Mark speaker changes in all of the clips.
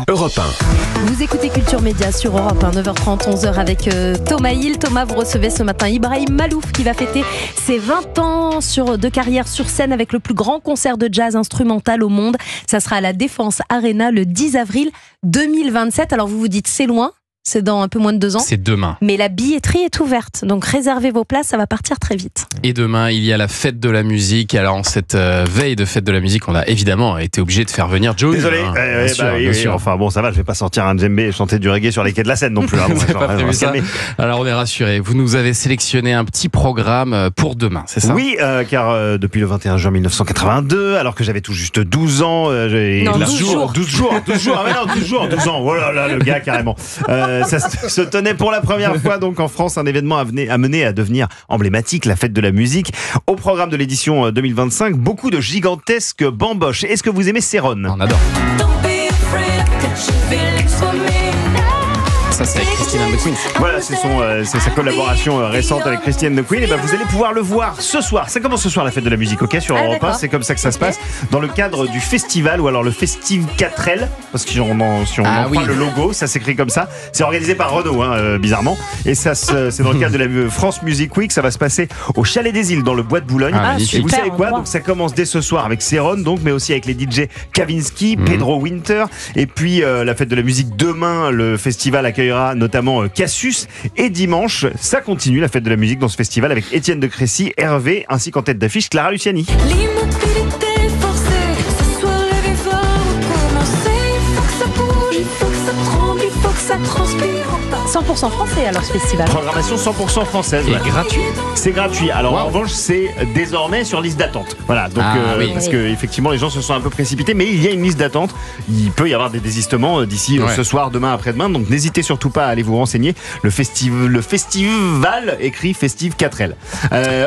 Speaker 1: Europe 1.
Speaker 2: Vous écoutez Culture Média sur Europe 1, 9h30, 11h avec Thomas Hill. Thomas, vous recevez ce matin Ibrahim Malouf qui va fêter ses 20 ans de carrière sur scène avec le plus grand concert de jazz instrumental au monde. Ça sera à la Défense Arena le 10 avril 2027. Alors vous vous dites c'est loin, c'est dans un peu moins de 2 ans.
Speaker 3: C'est demain.
Speaker 2: Mais la billetterie est ouverte, donc réservez vos places, ça va partir très vite.
Speaker 3: Et demain, il y a la fête de la musique. Alors, en cette veille de fête de la musique, on a évidemment été obligé de faire venir Joe.
Speaker 4: Désolé, bien sûr. Enfin bon, ça va, je vais pas sortir un djembé et chanter du reggae sur les quais de la Seine non plus. Hein,
Speaker 3: vous n'avez pas prévu ça. Alors, on est rassurés. Vous nous avez sélectionné un petit programme pour demain, c'est ça?
Speaker 4: Oui, car depuis le 21 juin 1982, alors que j'avais tout juste 12 ans...
Speaker 2: 12 jours.
Speaker 4: 12 jours. Ah mais non, 12 jours, 12 ans. Oh là là, le gars, carrément. Ça se tenait pour la première fois donc en France, un événement amené à devenir emblématique, la fête de la musique. Au programme de l'édition 2025, beaucoup de gigantesques bamboches. Est-ce que vous aimez Céron?
Speaker 3: On adore. Ça, c'est avec Christine and the Queens.
Speaker 4: Voilà, c'est sa collaboration récente avec Christine and the Queens. Et ben, vous allez pouvoir le voir ce soir. Ça commence ce soir, la fête de la musique, ok, sur Europe 1. C'est comme ça que ça se passe dans le cadre du festival, ou alors le Festive 4L, parce que si on prend le logo, ça s'écrit comme ça. C'est organisé par Renault, bizarrement. Et ça, c'est dans le cadre de la France Music Week. Ça va se passer au Chalet des Îles, dans le bois de Boulogne. Et vous savez quoi? Donc ça commence dès ce soir avec Céron, donc, mais aussi avec les DJ Kavinsky, Pedro Winter. Et puis la fête de la musique demain, le festival accueillera notamment Cassius. Et dimanche, ça continue, la fête de la musique dans ce festival, avec Étienne de Crécy, Hervé, ainsi qu'en tête d'affiche Clara Luciani.
Speaker 5: L'immobilité forcée, ce soir rêver va recommencer. Il faut que ça bouge, il faut que ça tremble, il faut que ça transpire.
Speaker 2: 100% français alors ce festival.
Speaker 4: Programmation 100% française.
Speaker 3: Et gratuit.
Speaker 4: C'est gratuit. Alors en revanche, c'est désormais sur liste d'attente. Voilà, donc parce que effectivement les gens se sont un peu précipités, mais il y a une liste d'attente. Il peut y avoir des désistements d'ici ce soir, demain, après-demain. Donc n'hésitez surtout pas à aller vous renseigner. Le festival écrit Festive 4L.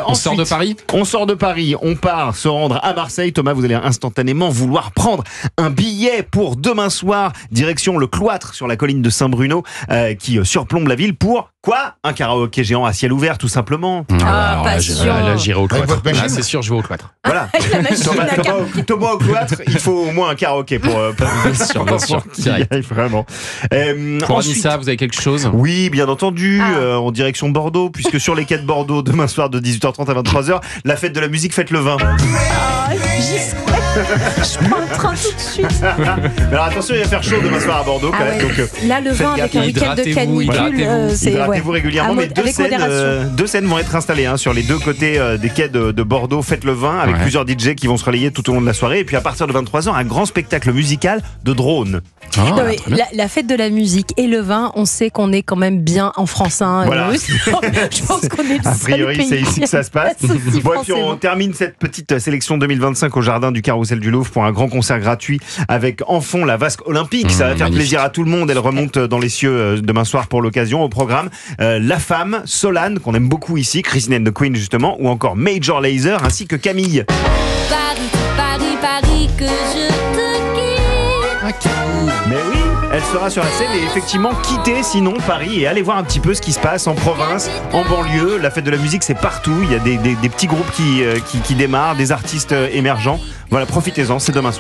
Speaker 3: On sort de Paris.
Speaker 4: On sort de Paris. On part se rendre à Marseille. Thomas, vous allez instantanément vouloir prendre un billet pour demain soir, direction le Cloître sur la colline de Saint-Bruno, qui surplombe la ville pour quoi? Un karaoké géant à ciel ouvert, tout simplement.
Speaker 3: Là, j'irai au Cloître. Là, c'est sûr, je vais au Cloître.
Speaker 4: Voilà. Thomas au Cloître, il faut au moins un karaoké pour
Speaker 3: bien sûr.
Speaker 4: Vraiment.
Speaker 3: Pour Anissa, vous avez quelque chose?
Speaker 4: Oui, bien entendu, en direction Bordeaux, puisque sur les quais de Bordeaux, demain soir de 18h30 à 23h, la fête de la musique fête le vin.
Speaker 2: J'y serai. Je prends le train tout de suite.
Speaker 4: Alors attention, il va faire chaud demain soir à Bordeaux quand même. Donc,
Speaker 2: là, le vin avec un week-end de canicule,
Speaker 4: hydratez-vous régulièrement, mais deux scènes vont être installées sur les deux côtés des quais de Bordeaux. Faites le vin avec plusieurs DJ qui vont se relayer tout au long de la soirée. Et puis à partir de 23h, un grand spectacle musical de drones.
Speaker 2: La fête de la musique et le vin, on sait qu'on est quand même bien en France.
Speaker 4: Voilà.
Speaker 2: Je pense qu'on est le
Speaker 4: a priori, c'est ici que ça se passe. Et puis on termine cette petite sélection 2025 au jardin du Carrousel du Louvre pour un grand concert gratuit avec en fond la vasque olympique. Ça va faire plaisir à tout le monde. Elle remonte dans les cieux demain soir pour l'occasion. Au programme, La Femme, Solane, qu'on aime beaucoup ici, Christine and the Queen justement, ou encore Major Lazer, ainsi que Camille.
Speaker 5: Paris, que je te quitte.
Speaker 4: Mais oui, elle sera sur la scène et effectivement quitter sinon Paris et aller voir un petit peu ce qui se passe en province, en banlieue. La fête de la musique, c'est partout. Il y a des petits groupes qui démarrent, des artistes émergents. Voilà, profitez-en, c'est demain soir.